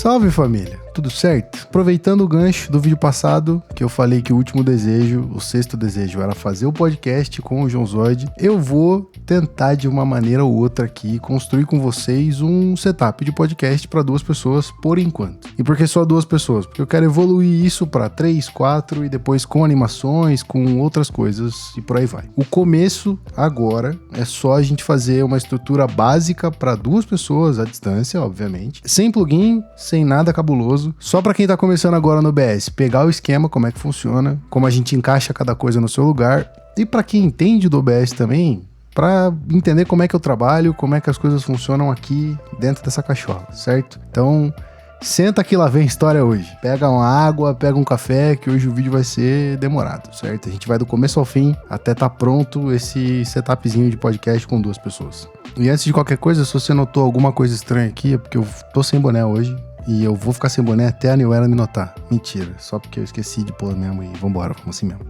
Salve família, tudo certo? Aproveitando o gancho do vídeo passado, que eu falei que o último desejo, o sexto desejo, era fazer o podcast com o João Zod, eu vou tentar de uma maneira ou outra aqui construir com vocês um setup de podcast para 2 pessoas por enquanto. E por que só 2 pessoas? Porque eu quero evoluir isso para 3, 4 e depois com animações, com outras coisas e por aí vai. O começo agora é só a gente fazer uma estrutura básica para 2 pessoas à distância, obviamente, sem plugin, sem nada cabuloso, só para quem tá começando agora no OBS, pegar o esquema, como é que funciona, como a gente encaixa cada coisa no seu lugar, e para quem entende do OBS também, para entender como é que eu trabalho, como é que as coisas funcionam aqui dentro dessa cachola, certo? Então, senta que lá vem a história hoje. Pega uma água, pega um café, que hoje o vídeo vai ser demorado, certo? A gente vai do começo ao fim até tá pronto esse setupzinho de podcast com 2 pessoas. E antes de qualquer coisa, se você notou alguma coisa estranha aqui, é porque eu tô sem boné hoje. E eu vou ficar sem boné até a New Era me notar. Mentira, só porque eu esqueci de pôr mesmo e vambora, vamos assim mesmo.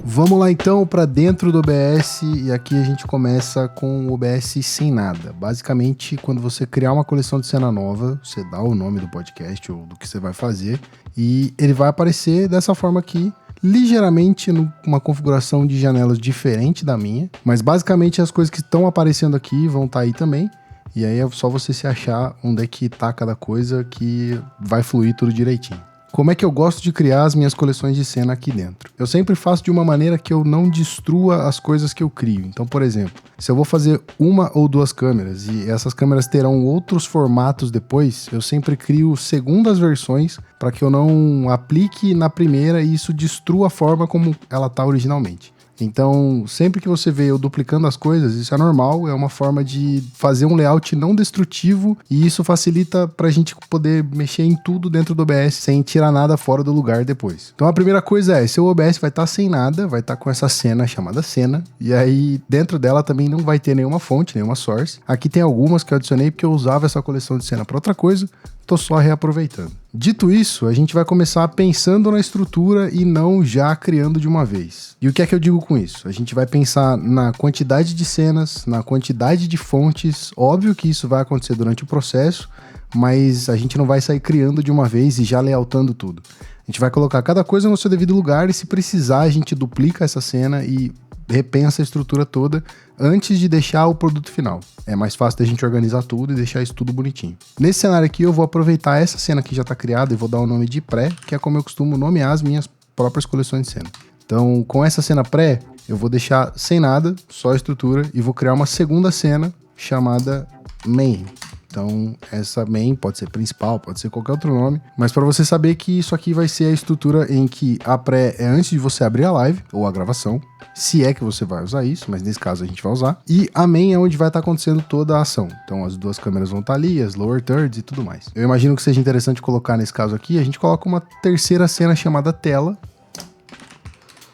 Vamos lá então para dentro do OBS e aqui a gente começa com o OBS sem nada. Basicamente, quando você criar uma coleção de cena nova, você dá o nome do podcast ou do que você vai fazer e ele vai aparecer dessa forma aqui, ligeiramente numa configuração de janelas diferente da minha, mas basicamente as coisas que estão aparecendo aqui vão estar aí também. E aí é só você se achar onde é que tá cada coisa que vai fluir tudo direitinho. Como é que eu gosto de criar as minhas coleções de cena aqui dentro? Eu sempre faço de uma maneira que eu não destrua as coisas que eu crio. Então, por exemplo, se eu vou fazer 1 ou 2 câmeras e essas câmeras terão outros formatos depois, eu sempre crio segundas versões para que eu não aplique na primeira e isso destrua a forma como ela tá originalmente. Então, sempre que você vê eu duplicando as coisas, isso é normal, é uma forma de fazer um layout não destrutivo e isso facilita pra gente poder mexer em tudo dentro do OBS sem tirar nada fora do lugar depois. Então, a primeira coisa é, seu OBS vai estar sem nada, vai estar com essa cena chamada cena, e aí dentro dela também não vai ter nenhuma fonte, nenhuma source. Aqui tem algumas que eu adicionei porque eu usava essa coleção de cena pra outra coisa, tô só reaproveitando. Dito isso, a gente vai começar pensando na estrutura e não já criando de uma vez. E o que é que eu digo com isso? A gente vai pensar na quantidade de cenas, na quantidade de fontes. Óbvio que isso vai acontecer durante o processo, mas a gente não vai sair criando de uma vez e já layoutando tudo. A gente vai colocar cada coisa no seu devido lugar e se precisar a gente duplica essa cena e repensa a estrutura toda antes de deixar o produto final. É mais fácil da gente organizar tudo e deixar isso tudo bonitinho. Nesse cenário aqui eu vou aproveitar essa cena que já está criada e vou dar o nome de pré, que é como eu costumo nomear as minhas próprias coleções de cena. Então, com essa cena pré, eu vou deixar sem nada, só a estrutura, e vou criar uma segunda cena chamada main. Então, essa main pode ser principal, pode ser qualquer outro nome, mas para você saber que isso aqui vai ser a estrutura em que a pré é antes de você abrir a live ou a gravação, se é que você vai usar isso, mas nesse caso a gente vai usar, e a main é onde vai estar acontecendo toda a ação. Então, as 2 câmeras vão estar ali, as lower thirds e tudo mais. Eu imagino que seja interessante colocar nesse caso aqui, a gente coloca uma terceira cena chamada tela,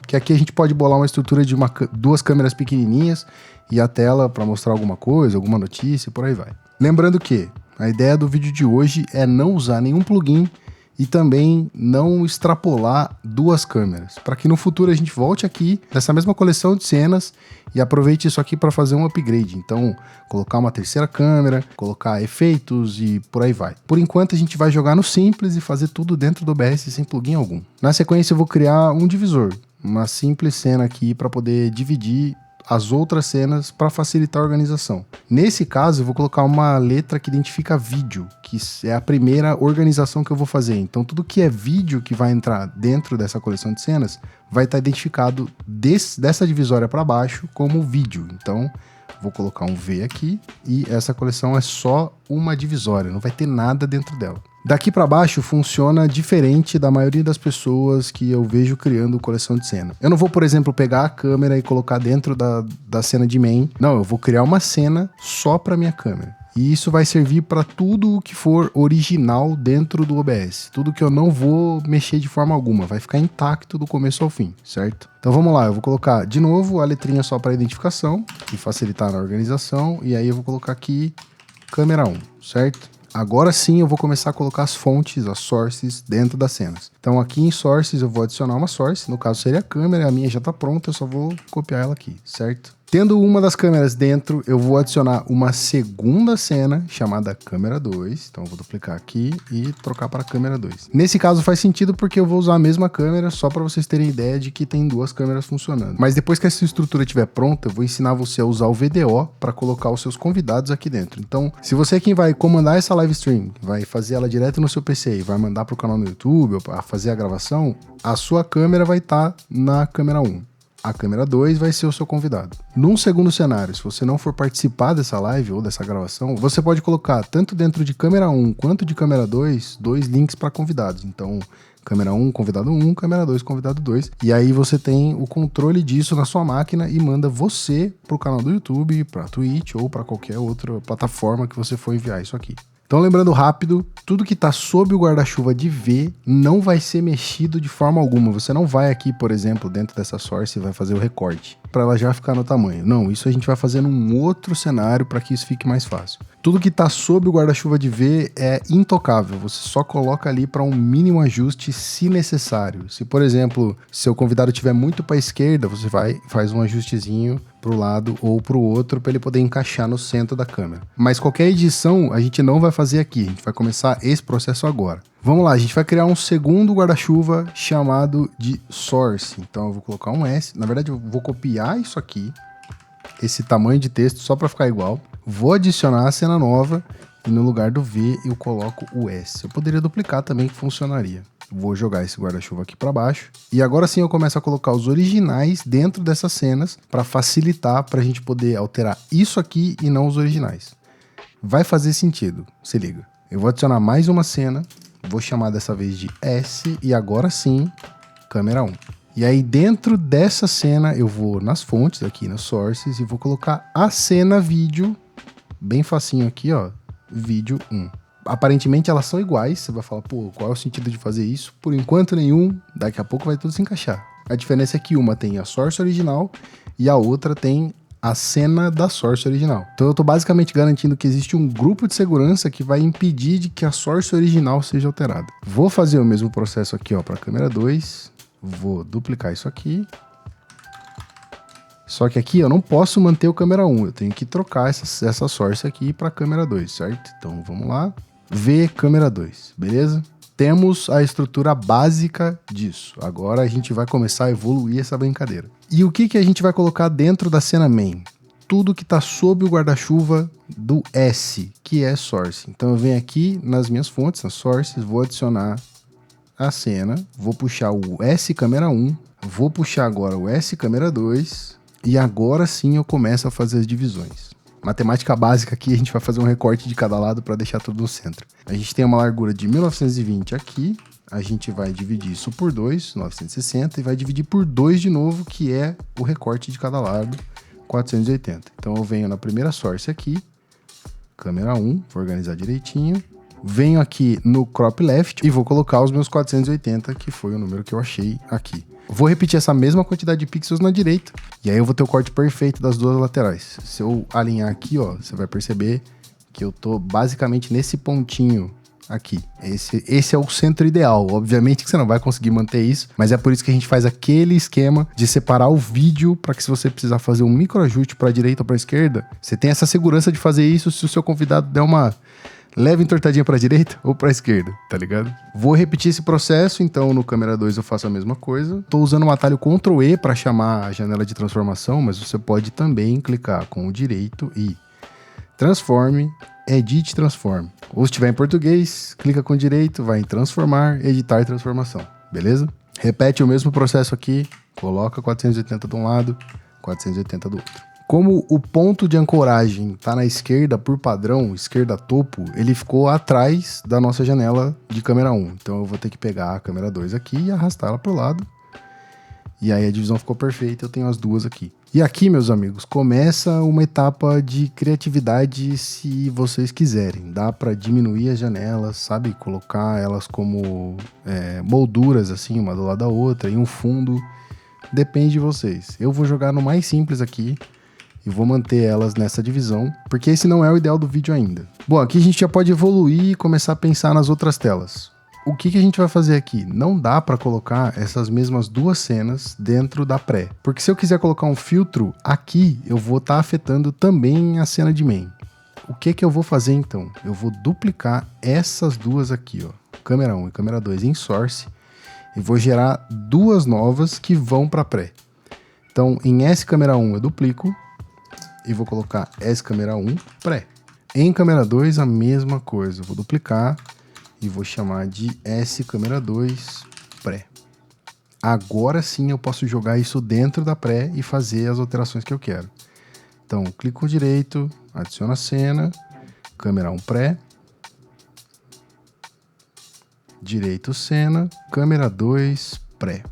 que aqui a gente pode bolar uma estrutura de 2 câmeras pequenininhas e a tela para mostrar alguma coisa, alguma notícia, por aí vai. Lembrando que a ideia do vídeo de hoje é não usar nenhum plugin e também não extrapolar 2 câmeras, para que no futuro a gente volte aqui nessa mesma coleção de cenas e aproveite isso aqui para fazer um upgrade. Então, colocar uma terceira câmera, colocar efeitos e por aí vai. Por enquanto a gente vai jogar no simples e fazer tudo dentro do OBS sem plugin algum. Na sequência eu vou criar um divisor, uma simples cena aqui para poder dividir as outras cenas para facilitar a organização. Nesse caso, eu vou colocar uma letra que identifica vídeo, que é a primeira organização que eu vou fazer. Então, tudo que é vídeo que vai entrar dentro dessa coleção de cenas vai estar identificado dessa divisória para baixo como vídeo. Então, vou colocar um V aqui e essa coleção é só uma divisória, não vai ter nada dentro dela. Daqui para baixo funciona diferente da maioria das pessoas que eu vejo criando coleção de cena. Eu não vou, por exemplo, pegar a câmera e colocar dentro da cena de main. Não, eu vou criar uma cena só para minha câmera. E isso vai servir para tudo o que for original dentro do OBS. Tudo que eu não vou mexer de forma alguma. Vai ficar intacto do começo ao fim, certo? Então vamos lá, eu vou colocar de novo a letrinha só para identificação e facilitar na organização. E aí eu vou colocar aqui câmera 1, certo? Agora sim eu vou começar a colocar as fontes, as sources dentro das cenas. Então aqui em sources eu vou adicionar uma source, no caso seria a câmera, a minha já está pronta, eu só vou copiar ela aqui, certo? Tendo uma das câmeras dentro, eu vou adicionar uma segunda cena chamada câmera 2. Então eu vou duplicar aqui e trocar para câmera 2. Nesse caso faz sentido porque eu vou usar a mesma câmera só para vocês terem ideia de que tem duas câmeras funcionando. Mas depois que essa estrutura estiver pronta, eu vou ensinar você a usar o VDO para colocar os seus convidados aqui dentro. Então, se você é quem vai comandar essa live stream, vai fazer ela direto no seu PC e vai mandar para o canal no YouTube ou para fazer a gravação, a sua câmera vai estar na câmera 1. A câmera 2 vai ser o seu convidado. Num segundo cenário, se você não for participar dessa live ou dessa gravação, você pode colocar tanto dentro de câmera 1 quanto de câmera 2, dois links para convidados. Então, câmera 1, convidado 1, câmera 2, convidado 2. E aí você tem o controle disso na sua máquina e manda você pro canal do YouTube, pra Twitch ou para qualquer outra plataforma que você for enviar isso aqui. Então, lembrando rápido, tudo que está sob o guarda-chuva de V não vai ser mexido de forma alguma. Você não vai aqui, por exemplo, dentro dessa source e vai fazer o recorte para ela já ficar no tamanho. Não, isso a gente vai fazer num outro cenário para que isso fique mais fácil. Tudo que está sob o guarda-chuva de V é intocável. Você só coloca ali para um mínimo ajuste se necessário. Se, por exemplo, seu convidado estiver muito para a esquerda, você faz um ajustezinho para o lado ou para o outro para ele poder encaixar no centro da câmera. Mas qualquer edição a gente não vai fazer aqui. A gente vai começar esse processo agora. Vamos lá, a gente vai criar um segundo guarda-chuva chamado de Source. Então eu vou colocar um S. Na verdade, eu vou copiar isso aqui, esse tamanho de texto, só para ficar igual. Vou adicionar a cena nova e no lugar do V eu coloco o S. Eu poderia duplicar também, que funcionaria. Vou jogar esse guarda-chuva aqui para baixo. E agora sim eu começo a colocar os originais dentro dessas cenas para facilitar, para a gente poder alterar isso aqui e não os originais. Vai fazer sentido, se liga. Eu vou adicionar mais uma cena. Vou chamar dessa vez de S e agora sim, câmera 1. E aí dentro dessa cena eu vou nas fontes aqui, nas sources, e vou colocar a cena vídeo, bem facinho aqui, ó, vídeo 1. Aparentemente elas são iguais, você vai falar, pô, qual é o sentido de fazer isso? Por enquanto nenhum, daqui a pouco vai tudo se encaixar. A diferença é que uma tem a source original e a outra tem a cena da source original. Então eu tô basicamente garantindo que existe um grupo de segurança que vai impedir de que a source original seja alterada. Vou fazer o mesmo processo aqui, ó, para câmera 2. Vou duplicar isso aqui. Só que aqui eu não posso manter o câmera 1, eu tenho que trocar essa source aqui para câmera 2, certo? Então vamos lá. V câmera 2, beleza? Temos a estrutura básica disso. Agora a gente vai começar a evoluir essa brincadeira. E o que a gente vai colocar dentro da cena main? Tudo que está sob o guarda-chuva do S, que é source. Então eu venho aqui nas minhas fontes, nas sources, vou adicionar a cena, vou puxar o S câmera 1, vou puxar agora o S câmera 2 e agora sim eu começo a fazer as divisões. Matemática básica aqui, a gente vai fazer um recorte de cada lado para deixar tudo no centro. A gente tem uma largura de 1920 aqui, a gente vai dividir isso por 2, 960, e vai dividir por 2 de novo, que é o recorte de cada lado, 480. Então eu venho na primeira source aqui, câmera 1, vou organizar direitinho, venho aqui no crop left e vou colocar os meus 480, que foi o número que eu achei aqui. Vou repetir essa mesma quantidade de pixels na direita, e aí eu vou ter o corte perfeito das duas laterais. Se eu alinhar aqui, ó, você vai perceber que eu tô basicamente nesse pontinho aqui. Esse é o centro ideal. Obviamente que você não vai conseguir manter isso, mas é por isso que a gente faz aquele esquema de separar o vídeo para que se você precisar fazer um microajuste para a direita ou para a esquerda, você tem essa segurança de fazer isso se o seu convidado der uma leve entortadinha para a direita ou para a esquerda, tá ligado? Vou repetir esse processo, então no câmera 2 eu faço a mesma coisa. Tô usando o atalho Ctrl E para chamar a janela de transformação, mas você pode também clicar com o direito e transforme, edit, transform. Ou se estiver em português, clica com o direito, vai em transformar, editar transformação, beleza? Repete o mesmo processo aqui, coloca 480 de um lado, 480 do outro. Como o ponto de ancoragem está na esquerda por padrão, esquerda topo, ele ficou atrás da nossa janela de câmera 1. Então eu vou ter que pegar a câmera 2 aqui e arrastar ela para o lado. E aí a divisão ficou perfeita, eu tenho as duas aqui. E aqui, meus amigos, começa uma etapa de criatividade se vocês quiserem. Dá para diminuir as janelas, sabe? Colocar elas como molduras, assim, uma do lado da outra, e um fundo. Depende de vocês. Eu vou jogar no mais simples aqui e vou manter elas nessa divisão, porque esse não é o ideal do vídeo ainda. Bom, aqui a gente já pode evoluir e começar a pensar nas outras telas. O que a gente vai fazer aqui? Não dá para colocar essas mesmas duas cenas dentro da pré. Porque se eu quiser colocar um filtro aqui, eu vou estar afetando também a cena de main. O que eu vou fazer então? Eu vou duplicar essas duas aqui, ó, câmera 1 e câmera 2 em source, e vou gerar duas novas que vão para pré. Então, em S câmera 1 eu duplico e vou colocar S câmera 1 pré. Em câmera 2 a mesma coisa, eu vou duplicar e vou chamar de S câmera 2 pré. Agora sim eu posso jogar isso dentro da pré e fazer as alterações que eu quero. Então, clico direito, adiciono a cena, câmera 1 pré, direito cena, câmera 2 pré.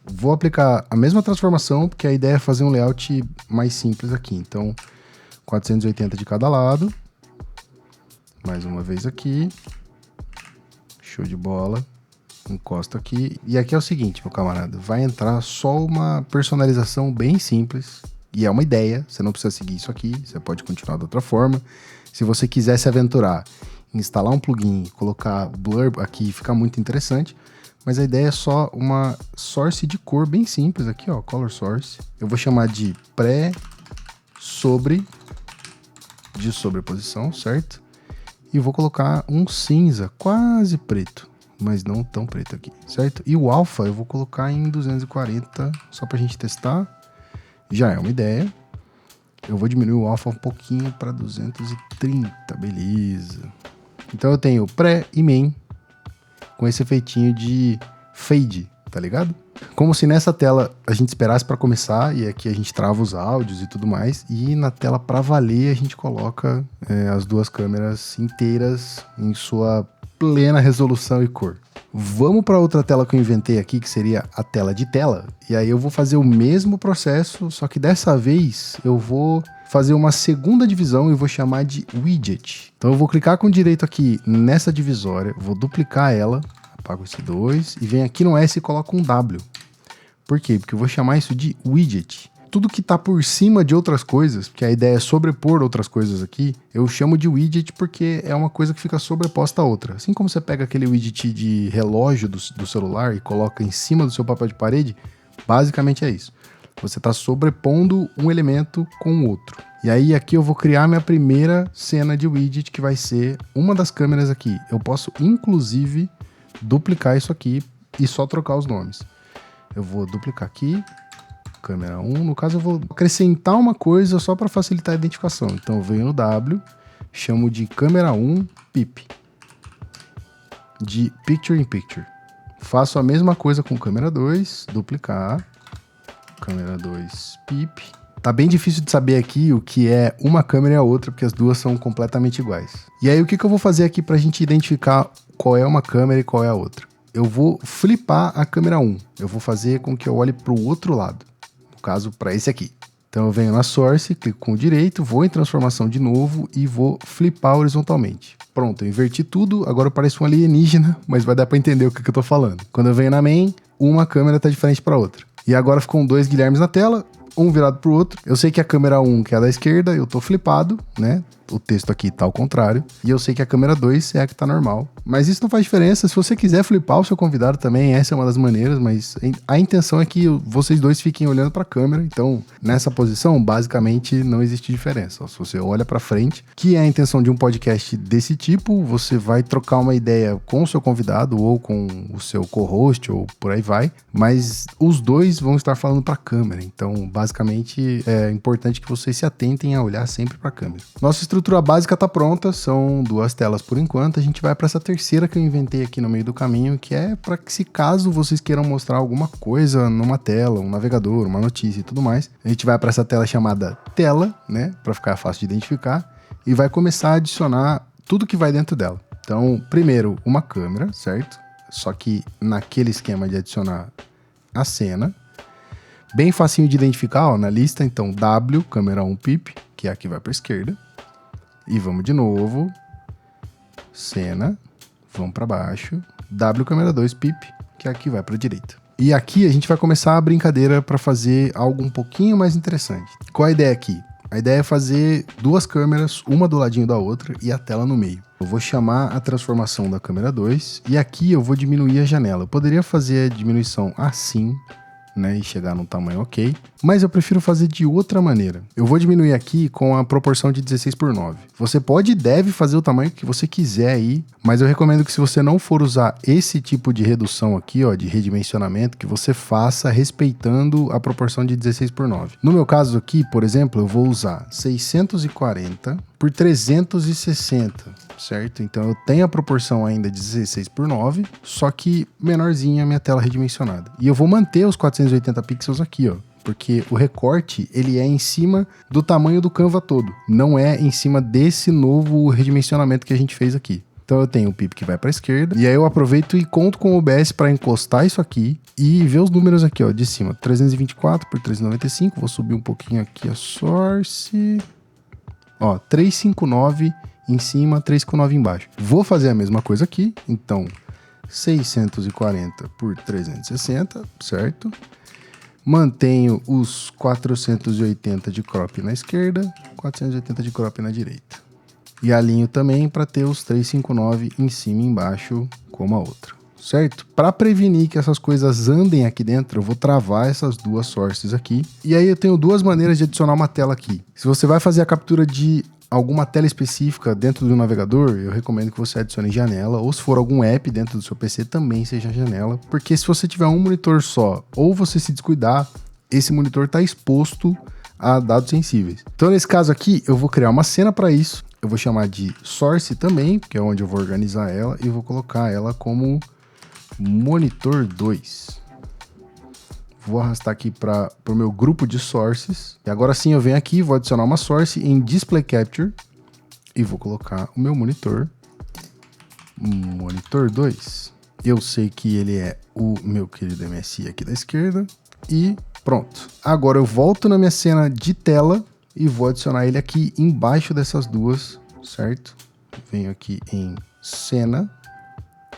Vou aplicar a mesma transformação, porque a ideia é fazer um layout mais simples aqui. Então, 480 de cada lado. Mais uma vez aqui. Show de bola. Encosta aqui. E aqui é o seguinte, meu camarada. Vai entrar só uma personalização bem simples. E é uma ideia. Você não precisa seguir isso aqui. Você pode continuar de outra forma. Se você quiser se aventurar, instalar um plugin, colocar blur aqui, fica muito interessante. Mas a ideia é só uma source de cor bem simples aqui, ó. Color source. Eu vou chamar de pré-sobre de sobreposição, certo? E vou colocar um cinza quase preto, mas não tão preto aqui, certo? E o alpha eu vou colocar em 240, só pra gente testar. Já é uma ideia. Eu vou diminuir o alpha um pouquinho para 230, beleza. Então eu tenho pré e main com esse efeitinho de fade, tá ligado? Como se nessa tela a gente esperasse para começar, e aqui a gente trava os áudios e tudo mais, e na tela para valer a gente coloca as duas câmeras inteiras em sua plena resolução e cor. Vamos para outra tela que eu inventei aqui, que seria a tela de tela, e aí eu vou fazer o mesmo processo, só que dessa vez eu vou fazer uma segunda divisão e vou chamar de widget. Então eu vou clicar com direito aqui nessa divisória, vou duplicar ela, apago esse 2 e venho aqui no S e coloco um W. Por quê? Porque eu vou chamar isso de widget. Tudo que está por cima de outras coisas, porque a ideia é sobrepor outras coisas aqui, eu chamo de widget porque é uma coisa que fica sobreposta a outra. Assim como você pega aquele widget de relógio do celular e coloca em cima do seu papel de parede, basicamente é isso. Você está sobrepondo um elemento com o outro. E aí aqui eu vou criar minha primeira cena de widget, que vai ser uma das câmeras aqui. Eu posso inclusive duplicar isso aqui e só trocar os nomes. Eu vou duplicar aqui, câmera 1. No caso eu vou acrescentar uma coisa só para facilitar a identificação. Então eu venho no W, chamo de câmera 1 PIP, de Picture in Picture. Faço a mesma coisa com câmera 2, duplicar, câmera 2 PIP. Tá bem difícil de saber aqui o que é uma câmera e a outra, porque as duas são completamente iguais. E aí o que eu vou fazer aqui pra gente identificar qual é uma câmera e qual é a outra? Eu vou flipar a câmera 1. Eu vou fazer com que eu olhe pro outro lado. No caso, para esse aqui. Então eu venho na source, clico com o direito, vou em transformação de novo e vou flipar horizontalmente. Pronto, eu inverti tudo, agora eu pareço um alienígena, mas vai dar pra entender o que eu tô falando. Quando eu venho na main, uma câmera tá diferente pra outra. E agora ficam dois Guilhermes na tela, um virado pro outro. Eu sei que a câmera 1, que é a da esquerda, eu tô flipado, né? O texto aqui tá ao contrário. E eu sei que a câmera 2 é a que tá normal. Mas isso não faz diferença. Se você quiser flipar o seu convidado também, essa é uma das maneiras. Mas a intenção é que vocês dois fiquem olhando pra câmera. Então, nessa posição, basicamente, não existe diferença. Se você olha pra frente, que é a intenção de um podcast desse tipo, você vai trocar uma ideia com o seu convidado ou com o seu co-host ou por aí vai. Mas os dois vão estar falando pra câmera. Então, basicamente, é importante que vocês se atentem a olhar sempre pra câmera. Nossa estrutura básica tá pronta, são duas telas por enquanto. A gente vai para essa terceira que eu inventei aqui no meio do caminho, que é para que, se caso vocês queiram mostrar alguma coisa numa tela, um navegador, uma notícia e tudo mais, a gente vai para essa tela chamada tela, né, para ficar fácil de identificar, e vai começar a adicionar tudo que vai dentro dela. Então, primeiro, uma câmera, certo? Só que naquele esquema de adicionar a cena, bem facinho de identificar, ó, na lista. Então, W, câmera 1 PIP, que é a que vai para a esquerda. E vamos de novo, cena, vamos para baixo, W câmera 2 PIP, que é aqui vai para a direita. E aqui a gente vai começar a brincadeira para fazer algo um pouquinho mais interessante. Qual a ideia aqui? A ideia é fazer 2 câmeras, uma do ladinho da outra e a tela no meio. Eu vou chamar a transformação da câmera 2 e aqui eu vou diminuir a janela. Eu poderia fazer a diminuição assim, né, e chegar num tamanho ok, mas eu prefiro fazer de outra maneira. Eu vou diminuir aqui com a proporção de 16:9. Você pode e deve fazer o tamanho que você quiser aí, mas eu recomendo que se você não for usar esse tipo de redução aqui, ó, de redimensionamento, que você faça respeitando a proporção de 16:9. No meu caso aqui, por exemplo, eu vou usar 640 por 360. Certo? Então eu tenho a proporção ainda de 16:9, só que menorzinha a minha tela redimensionada. E eu vou manter os 480 pixels aqui, ó, porque o recorte ele é em cima do tamanho do Canva todo, não é em cima desse novo redimensionamento que a gente fez aqui. Então eu tenho o PIP que vai para a esquerda, e aí eu aproveito e conto com o OBS para encostar isso aqui e ver os números aqui, ó, de cima. 324 por 395, vou subir um pouquinho aqui a source. Ó, 359 em cima, 359 embaixo. Vou fazer a mesma coisa aqui, então 640 por 360, certo? Mantenho os 480 de crop na esquerda, 480 de crop na direita. E alinho também para ter os 359 em cima e embaixo como a outra, certo? Para prevenir que essas coisas andem aqui dentro, eu vou travar essas 2 sources aqui. E aí eu tenho 2 maneiras de adicionar uma tela aqui. Se você vai fazer a captura de alguma tela específica dentro do navegador, eu recomendo que você adicione janela, ou se for algum app dentro do seu PC, também seja janela, porque se você tiver um monitor só, ou você se descuidar, esse monitor está exposto a dados sensíveis. Então nesse caso aqui, eu vou criar uma cena para isso, eu vou chamar de source também, que é onde eu vou organizar ela, e vou colocar ela como monitor 2. Vou arrastar aqui para o meu grupo de sources. E agora sim eu venho aqui, vou adicionar uma source em Display Capture. E vou colocar o meu monitor. Monitor 2. Eu sei que ele é o meu querido MSI aqui da esquerda. E pronto. Agora eu volto na minha cena de tela e vou adicionar ele aqui embaixo dessas 2, certo? Venho aqui em cena.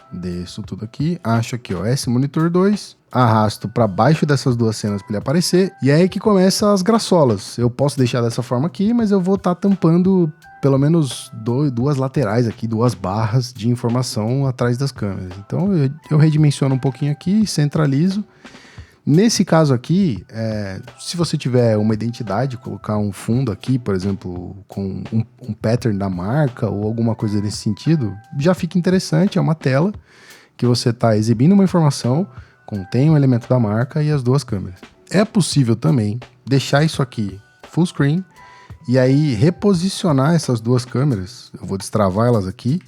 Desço tudo aqui. Acho aqui, ó, esse monitor 2. Arrasto para baixo dessas 2 cenas para ele aparecer, e é aí que começa as graçolas. Eu posso deixar dessa forma aqui, mas eu vou estar tampando pelo menos 2 laterais aqui, 2 barras de informação atrás das câmeras. Então eu redimensiono um pouquinho aqui, centralizo. Nesse caso aqui, se você tiver uma identidade, colocar um fundo aqui, por exemplo, com um pattern da marca ou alguma coisa nesse sentido, já fica interessante. É uma tela que você está exibindo uma informação, contém um elemento da marca e as 2 câmeras. É possível também deixar isso aqui full screen e aí reposicionar essas 2 câmeras. Eu vou destravar elas aqui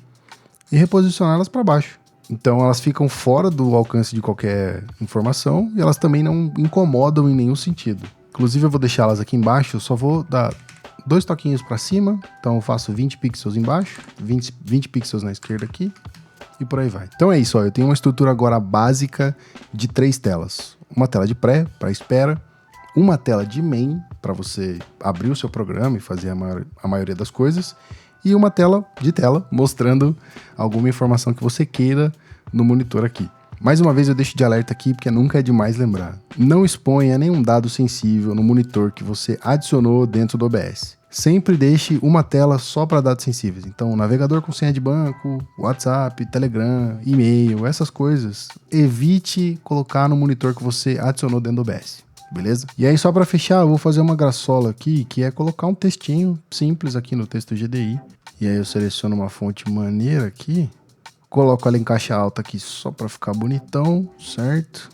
e reposicioná-las para baixo. Então elas ficam fora do alcance de qualquer informação e elas também não incomodam em nenhum sentido. Inclusive eu vou deixá-las aqui embaixo, eu só vou dar 2 toquinhos para cima, então eu faço 20 pixels embaixo, 20 pixels na esquerda aqui. E por aí vai. Então é isso, ó, eu tenho uma estrutura agora básica de 3 telas. Uma tela de pré, para espera. Uma tela de main, para você abrir o seu programa e fazer a maioria das coisas. E uma tela de tela, mostrando alguma informação que você queira no monitor aqui. Mais uma vez eu deixo de alerta aqui, porque nunca é demais lembrar. Não exponha nenhum dado sensível no monitor que você adicionou dentro do OBS. Sempre deixe uma tela só para dados sensíveis. Então, navegador com senha de banco, WhatsApp, Telegram, e-mail, essas coisas. Evite colocar no monitor que você adicionou dentro do OBS, beleza? E aí, só para fechar, eu vou fazer uma graçola aqui, que é colocar um textinho simples aqui no texto GDI. E aí eu seleciono uma fonte maneira aqui, coloco ela em caixa alta aqui só para ficar bonitão, certo?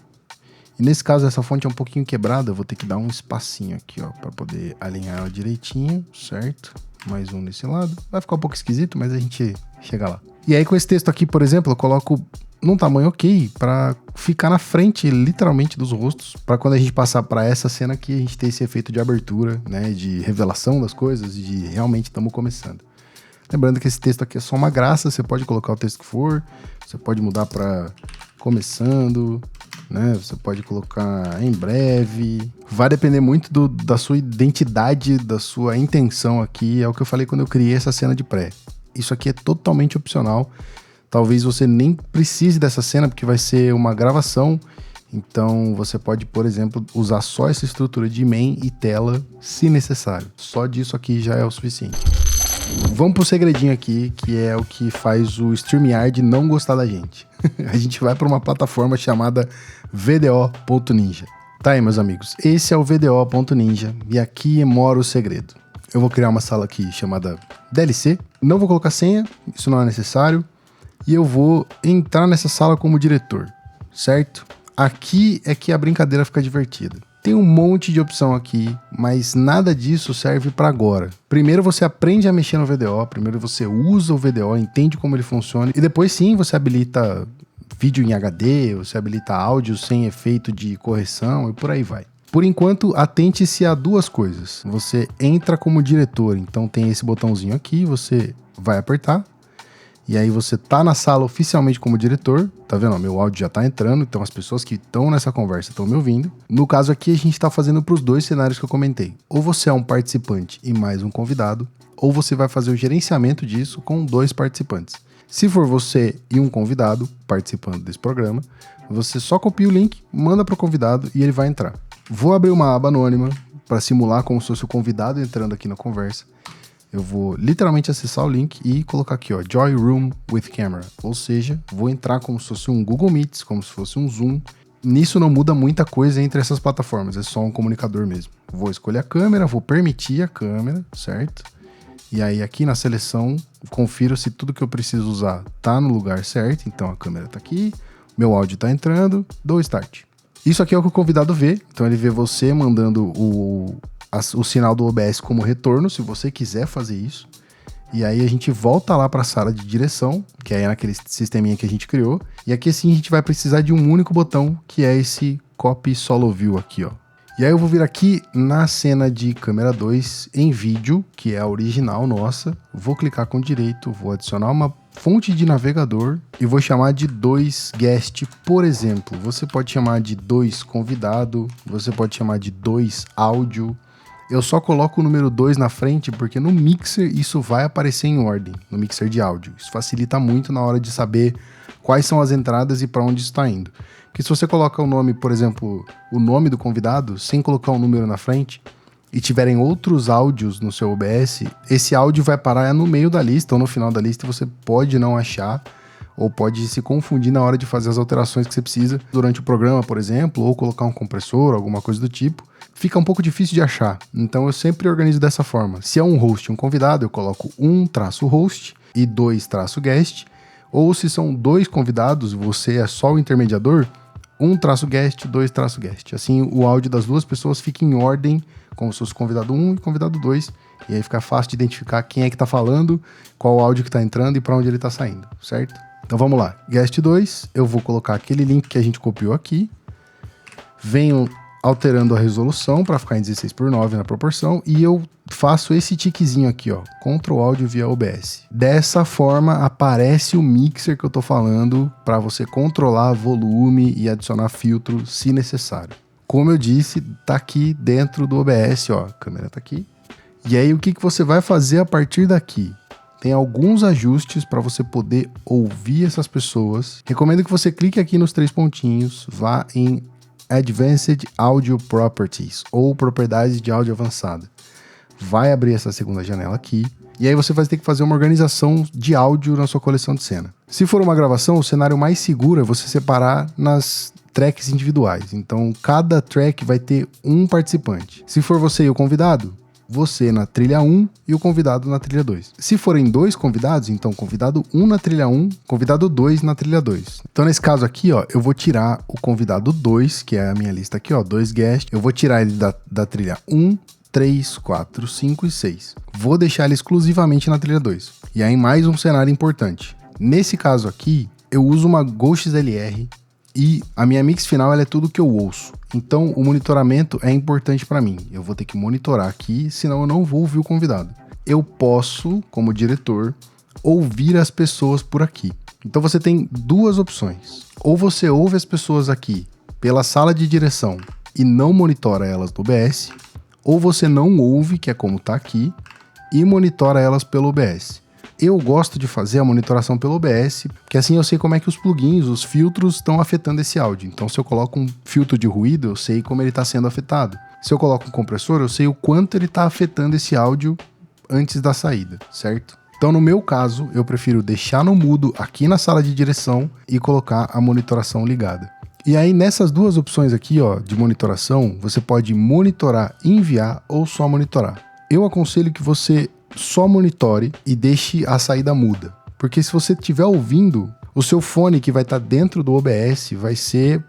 E nesse caso essa fonte é um pouquinho quebrada, eu vou ter que dar um espacinho aqui, ó, para poder alinhar ela direitinho, certo? Mais um nesse lado. Vai ficar um pouco esquisito, mas a gente chega lá. E aí com esse texto aqui, por exemplo, eu coloco num tamanho ok, para ficar na frente, literalmente, dos rostos, para quando a gente passar para essa cena aqui, a gente ter esse efeito de abertura, né, de revelação das coisas e de realmente estamos começando. Lembrando que esse texto aqui é só uma graça, você pode colocar o texto que for, você pode mudar para começando, né? Você pode colocar em breve. Vai depender muito da sua identidade, da sua intenção aqui. É o que eu falei quando eu criei essa cena de pré. Isso aqui é totalmente opcional. Talvez você nem precise dessa cena, porque vai ser uma gravação Então você pode, por exemplo, usar só essa estrutura de main e tela se necessário. Só disso aqui já é o suficiente. Vamos pro segredinho aqui, que é o que faz o StreamYard não gostar da gente. A gente vai para uma plataforma chamada VDO.Ninja. Tá aí, meus amigos, esse é o VDO.Ninja e aqui mora o segredo. Eu vou criar uma sala aqui chamada DLC, não vou colocar senha, isso não é necessário, e eu vou entrar nessa sala como diretor, certo? Aqui é que a brincadeira fica divertida. Tem um monte de opção aqui, mas nada disso serve para agora. Primeiro você aprende a mexer no VDO, primeiro você usa o VDO, entende como ele funciona, e depois sim você habilita vídeo em HD, você habilita áudio sem efeito de correção e por aí vai. Por enquanto, atente-se a duas coisas. Você entra como diretor, então tem esse botãozinho aqui, você vai apertar. E aí você tá na sala oficialmente como diretor, tá vendo? Meu áudio já tá entrando, então as pessoas que estão nessa conversa estão me ouvindo. No caso aqui, a gente tá fazendo pros dois cenários que eu comentei. Ou você é um participante e mais um convidado, ou você vai fazer o gerenciamento disso com 2 participantes. Se for você e um convidado participando desse programa, você só copia o link, manda pro convidado e ele vai entrar. Vou abrir uma aba anônima para simular como se fosse o convidado entrando aqui na conversa. Eu vou literalmente acessar o link e colocar aqui, ó, Joy Room with Camera. Ou seja, vou entrar como se fosse um Google Meets, como se fosse um Zoom. Nisso não muda muita coisa entre essas plataformas, é só um comunicador mesmo. Vou escolher a câmera, vou permitir a câmera, certo? E aí aqui na seleção, confiro se tudo que eu preciso usar tá no lugar certo. Então a câmera tá aqui, meu áudio tá entrando, dou Start. Isso aqui é o que o convidado vê, então ele vê você mandando o sinal do OBS como retorno, se você quiser fazer isso. E aí a gente volta lá para a sala de direção, que é naquele sisteminha que a gente criou. E aqui sim a gente vai precisar de um único botão, que é esse Copy Solo View aqui, ó. E aí eu vou vir aqui na cena de câmera 2 em vídeo, que é a original nossa. Vou clicar com direito, vou adicionar uma fonte de navegador e vou chamar de 2 guest, por exemplo. Você pode chamar de 2 convidado, você pode chamar de 2 áudio. Eu só coloco o número 2 na frente porque no mixer isso vai aparecer em ordem, no mixer de áudio. Isso facilita muito na hora de saber quais são as entradas e para onde isso está indo. Porque se você coloca o nome, por exemplo, o nome do convidado, sem colocar um número na frente, e tiverem outros áudios no seu OBS, esse áudio vai parar no meio da lista ou no final da lista e você pode não achar ou pode se confundir na hora de fazer as alterações que você precisa durante o programa, por exemplo, ou colocar um compressor, alguma coisa do tipo. Fica um pouco difícil de achar, então eu sempre organizo dessa forma. Se é um host e um convidado, eu coloco 1-host e 2-guest, ou se são 2 convidados, você é só o intermediador, 1-guest, 2-guest. Assim, o áudio das 2 pessoas fica em ordem, como se fosse convidado 1 e convidado 2, e aí fica fácil de identificar quem é que tá falando, qual áudio que tá entrando e para onde ele tá saindo, certo? Então vamos lá, guest 2, eu vou colocar aquele link que a gente copiou aqui, venho alterando a resolução para ficar em 16:9 na proporção, e eu faço esse tiquezinho aqui, ó, Control Audio via OBS. Dessa forma aparece o mixer que eu tô falando para você controlar volume e adicionar filtro se necessário. Como eu disse, tá aqui dentro do OBS, ó, a câmera tá aqui. E aí o que você vai fazer a partir daqui? Tem alguns ajustes para você poder ouvir essas pessoas. Recomendo que você clique aqui nos 3 pontinhos, vá em Advanced Audio Properties, ou propriedades de áudio avançada. Vai abrir essa segunda janela aqui, e aí você vai ter que fazer uma organização de áudio na sua coleção de cena. Se for uma gravação, o cenário mais seguro é você separar nas tracks individuais. Então, cada track vai ter um participante. Se for você e o convidado, você na trilha 1 e o convidado na trilha 2. Se forem 2 convidados, então convidado 1 na trilha 1, convidado 2 na trilha 2. Então nesse caso aqui, ó, eu vou tirar o convidado 2, que é a minha lista aqui, ó, 2 guest. Eu vou tirar ele da trilha 1, 3, 4, 5 e 6. Vou deixar ele exclusivamente na trilha 2. E aí mais um cenário importante. Nesse caso aqui, eu uso uma Go XLR e a minha mix final ela é tudo que eu ouço. Então o monitoramento é importante para mim. Eu vou ter que monitorar aqui, senão eu não vou ouvir o convidado. Eu posso, como diretor, ouvir as pessoas por aqui. Então você tem 2 opções. Ou você ouve as pessoas aqui pela sala de direção e não monitora elas no OBS, ou você não ouve, que é como tá aqui, e monitora elas pelo OBS. Eu gosto de fazer a monitoração pelo OBS, porque assim eu sei como é que os plugins, os filtros estão afetando esse áudio. Então se eu coloco um filtro de ruído, eu sei como ele está sendo afetado. Se eu coloco um compressor, eu sei o quanto ele está afetando esse áudio antes da saída, certo? Então no meu caso, eu prefiro deixar no mudo aqui na sala de direção e colocar a monitoração ligada. E aí nessas duas opções aqui, ó, de monitoração, você pode monitorar, enviar ou só monitorar. Eu aconselho que você só monitore e deixe a saída muda. Porque se você estiver ouvindo, o seu fone que vai estar dentro do OBS vai ser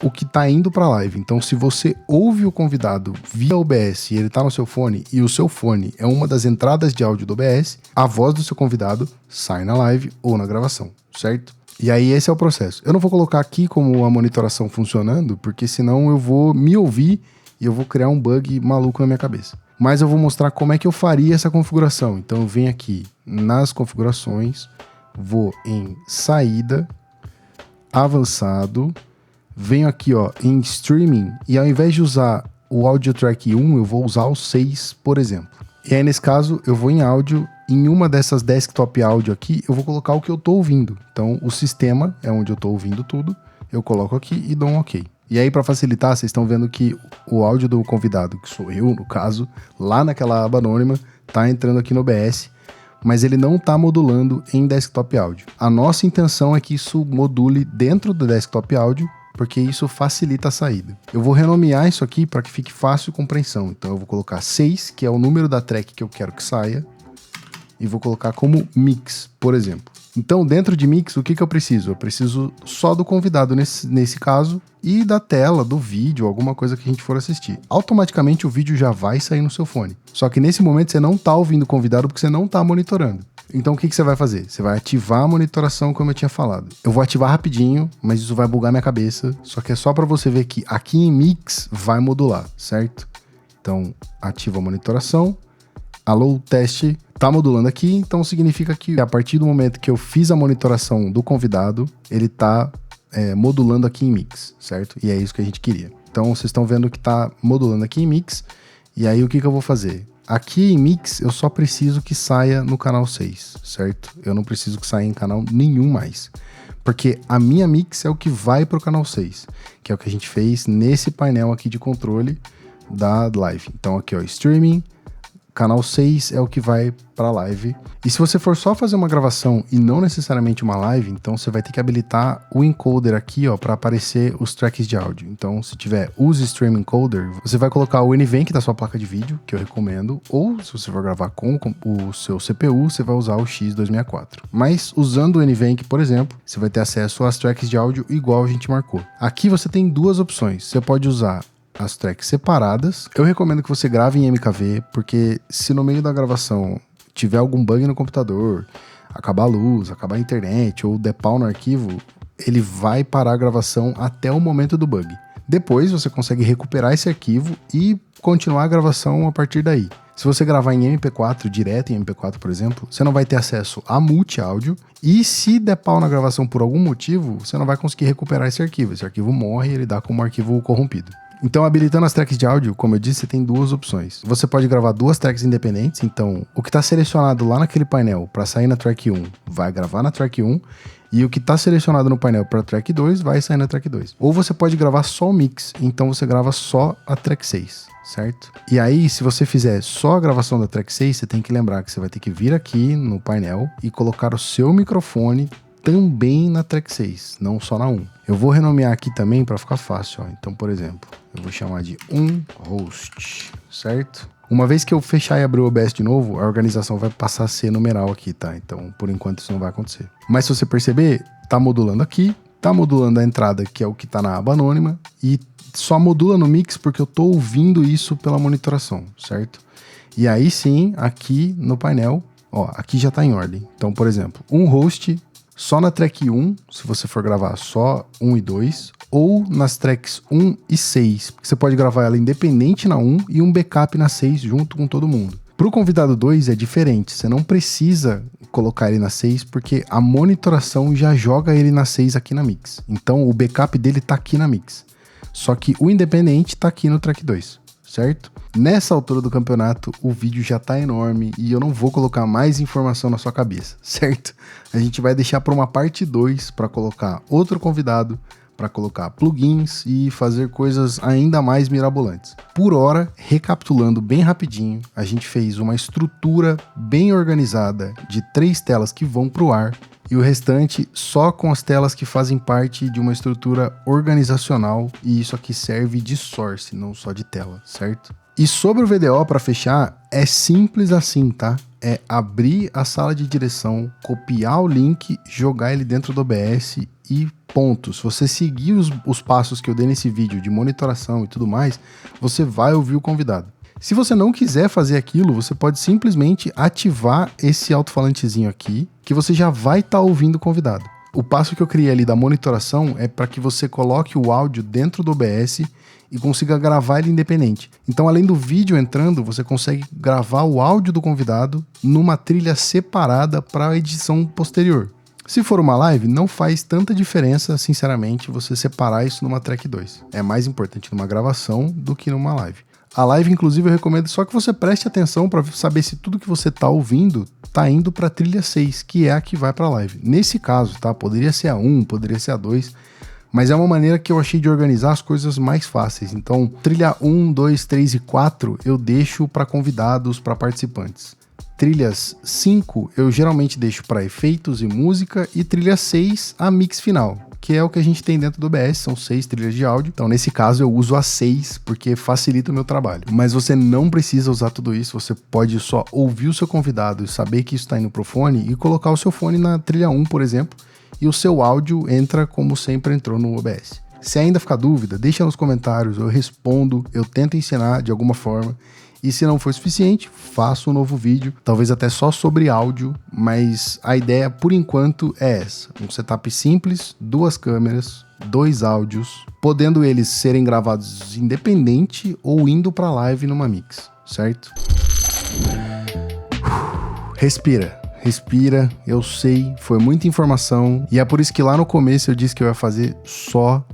o que está indo para a live. Então se você ouve o convidado via OBS e ele está no seu fone e o seu fone é uma das entradas de áudio do OBS, a voz do seu convidado sai na live ou na gravação, certo? E aí esse é o processo. Eu não vou colocar aqui como a monitoração funcionando, porque senão eu vou me ouvir e eu vou criar um bug maluco na minha cabeça. Mas eu vou mostrar como é que eu faria essa configuração. Então eu venho aqui nas configurações, vou em saída, avançado, venho aqui ó, em streaming e ao invés de usar o Audio Track 1, eu vou usar o 6, por exemplo. E aí nesse caso eu vou em áudio, em uma dessas desktop áudio aqui, eu vou colocar o que eu tô ouvindo. Então o sistema é onde eu tô ouvindo tudo, eu coloco aqui e dou um OK. E aí, para facilitar, vocês estão vendo que o áudio do convidado, que sou eu, no caso, lá naquela aba anônima, tá entrando aqui no OBS, mas ele não tá modulando em desktop áudio. A nossa intenção é que isso module dentro do desktop áudio, porque isso facilita a saída. Eu vou renomear isso aqui para que fique fácil de compreensão. Então eu vou colocar 6, que é o número da track que eu quero que saia, e vou colocar como mix, por exemplo. Então, dentro de mix, o que eu preciso? Eu preciso só do convidado nesse caso e da tela, do vídeo, alguma coisa que a gente for assistir. Automaticamente o vídeo já vai sair no seu fone. Só que nesse momento você não está ouvindo o convidado porque você não está monitorando. Então o que você vai fazer? Você vai ativar a monitoração como eu tinha falado. Eu vou ativar rapidinho, mas isso vai bugar minha cabeça. Só que é só para você ver que aqui em mix vai modular, certo? Então ativa a monitoração. Alô, teste. Tá modulando aqui, então significa que a partir do momento que eu fiz a monitoração do convidado, ele tá modulando aqui em mix, certo? E é isso que a gente queria. Então vocês estão vendo que tá modulando aqui em mix, e aí o que eu vou fazer? Aqui em mix eu só preciso que saia no canal 6, certo? Eu não preciso que saia em canal nenhum mais, porque a minha mix é o que vai pro canal 6, que é o que a gente fez nesse painel aqui de controle da live. Então aqui ó, streaming, canal 6 é o que vai para a live. E se você for só fazer uma gravação e não necessariamente uma live, então você vai ter que habilitar o encoder aqui, ó, para aparecer os tracks de áudio. Então, se tiver use Stream Encoder, você vai colocar o NVENC da sua placa de vídeo, que eu recomendo, ou se você for gravar com o seu CPU, você vai usar o X264. Mas usando o NVENC, por exemplo, você vai ter acesso às tracks de áudio igual a gente marcou. Aqui você tem duas opções. Você pode usar as tracks separadas. Eu recomendo que você grave em MKV, porque se no meio da gravação tiver algum bug no computador, acabar a luz, acabar a internet ou der pau no arquivo, ele vai parar a gravação até o momento do bug. Depois você consegue recuperar esse arquivo e continuar a gravação a partir daí. Se você gravar em MP4, direto em MP4, por exemplo, você não vai ter acesso a multi-áudio e se der pau na gravação por algum motivo, você não vai conseguir recuperar esse arquivo. Esse arquivo morre e ele dá como arquivo corrompido. Então, habilitando as tracks de áudio, como eu disse, você tem duas opções. Você pode gravar duas tracks independentes, então o que está selecionado lá naquele painel para sair na track 1 vai gravar na track 1 e o que está selecionado no painel para track 2 vai sair na track 2. Ou você pode gravar só o mix, então você grava só a track 6, certo? E aí, se você fizer só a gravação da track 6, você tem que lembrar que você vai ter que vir aqui no painel e colocar o seu microfone também na track 6, não só na 1. Eu vou renomear aqui também para ficar fácil, ó. Então, por exemplo, eu vou chamar de host, certo? Uma vez que eu fechar e abrir o OBS de novo, a organização vai passar a ser numeral aqui, tá? Então, por enquanto, isso não vai acontecer. Mas se você perceber, tá modulando aqui, tá modulando a entrada, que é o que tá na aba anônima, e só modula no mix porque eu tô ouvindo isso pela monitoração, certo? E aí sim, aqui no painel, ó, aqui já tá em ordem. Então, por exemplo, host só na track 1, se você for gravar só 1 e 2, ou nas tracks 1 e 6, porque você pode gravar ela independente na 1 e um backup na 6 junto com todo mundo. Para o convidado 2 é diferente, você não precisa colocar ele na 6, porque a monitoração já joga ele na 6 aqui na mix. Então o backup dele tá aqui na mix. Só que o independente tá aqui no track 2, certo? Nessa altura do campeonato, o vídeo já tá enorme e eu não vou colocar mais informação na sua cabeça, certo? A gente vai deixar para uma parte 2 para colocar outro convidado, para colocar plugins e fazer coisas ainda mais mirabolantes. Por hora, recapitulando bem rapidinho, a gente fez uma estrutura bem organizada de 3 telas que vão para o ar e o restante só com as telas que fazem parte de uma estrutura organizacional, e isso aqui serve de source, não só de tela, certo? E sobre o VDO, para fechar, é simples assim, tá? É abrir a sala de direção, copiar o link, jogar ele dentro do OBS e ponto. Se você seguir os passos que eu dei nesse vídeo de monitoração e tudo mais, você vai ouvir o convidado. Se você não quiser fazer aquilo, você pode simplesmente ativar esse alto-falantezinho aqui, que você já vai estar ouvindo o convidado. O passo que eu criei ali da monitoração é para que você coloque o áudio dentro do OBS e consiga gravar ele independente. Então, além do vídeo entrando, você consegue gravar o áudio do convidado numa trilha separada para a edição posterior. Se for uma live, não faz tanta diferença, sinceramente, você separar isso numa track 2. É mais importante numa gravação do que numa live. A live, inclusive, eu recomendo só que você preste atenção para saber se tudo que você está ouvindo está indo para a trilha 6, que é a que vai para a live. Nesse caso, tá? Poderia ser a 1, poderia ser a 2, mas é uma maneira que eu achei de organizar as coisas mais fáceis. Então, trilha 1, 2, 3 e 4 eu deixo para convidados, para participantes. Trilhas 5 eu geralmente deixo para efeitos e música, e trilha 6 a mix final, que é o que a gente tem dentro do OBS, são 6 trilhas de áudio. Então, nesse caso, eu uso a 6, porque facilita o meu trabalho. Mas você não precisa usar tudo isso, você pode só ouvir o seu convidado e saber que isso está indo pro fone e colocar o seu fone na trilha 1, por exemplo, e o seu áudio entra como sempre entrou no OBS. Se ainda ficar dúvida, deixa nos comentários, eu respondo, eu tento ensinar de alguma forma. E se não for suficiente, faço um novo vídeo, talvez até só sobre áudio, mas a ideia por enquanto é essa. Um setup simples, 2 câmeras, 2 áudios, podendo eles serem gravados independente ou indo para live numa mix, certo? Respira, eu sei, foi muita informação e é por isso que lá no começo eu disse que eu ia fazer só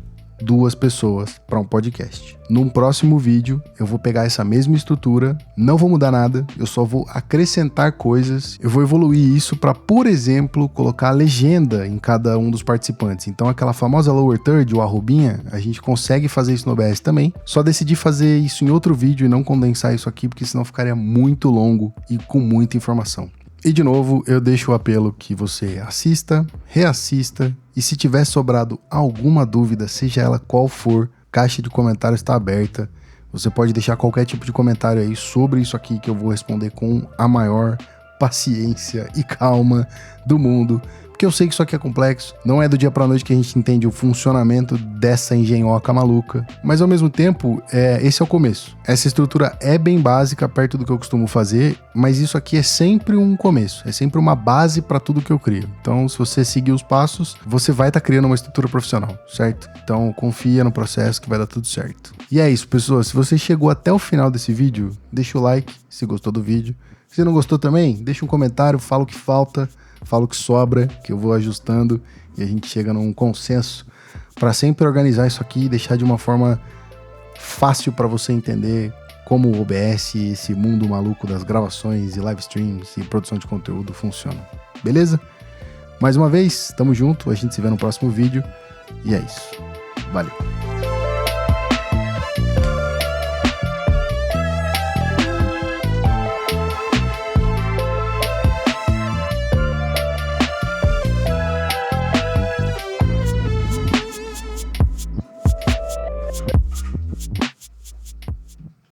2 pessoas para um podcast. Num próximo vídeo eu vou pegar essa mesma estrutura, não vou mudar nada, eu só vou acrescentar coisas, eu vou evoluir isso para, por exemplo, colocar a legenda em cada um dos participantes. Então aquela famosa lower third, ou arrobinha, a gente consegue fazer isso no OBS também, só decidi fazer isso em outro vídeo e não condensar isso aqui, porque senão ficaria muito longo e com muita informação. E de novo, eu deixo o apelo que você assista, reassista, e se tiver sobrado alguma dúvida, seja ela qual for, caixa de comentários está aberta. Você pode deixar qualquer tipo de comentário aí sobre isso aqui que eu vou responder com a maior paciência e calma do mundo. Porque eu sei que isso aqui é complexo, não é do dia pra noite que a gente entende o funcionamento dessa engenhoca maluca, mas ao mesmo tempo, esse é o começo. Essa estrutura é bem básica, perto do que eu costumo fazer, mas isso aqui é sempre um começo, é sempre uma base para tudo que eu crio. Então, se você seguir os passos, você vai estar criando uma estrutura profissional, certo? Então, confia no processo que vai dar tudo certo. E é isso, pessoas. Se você chegou até o final desse vídeo, deixa o like se gostou do vídeo. Se não gostou também, deixa um comentário, fala o que falta, fala o que sobra, que eu vou ajustando e a gente chega num consenso para sempre organizar isso aqui e deixar de uma forma fácil para você entender como o OBS, esse mundo maluco das gravações e live streams e produção de conteúdo funciona. Beleza? Mais uma vez, tamo junto, a gente se vê no próximo vídeo e é isso. Valeu!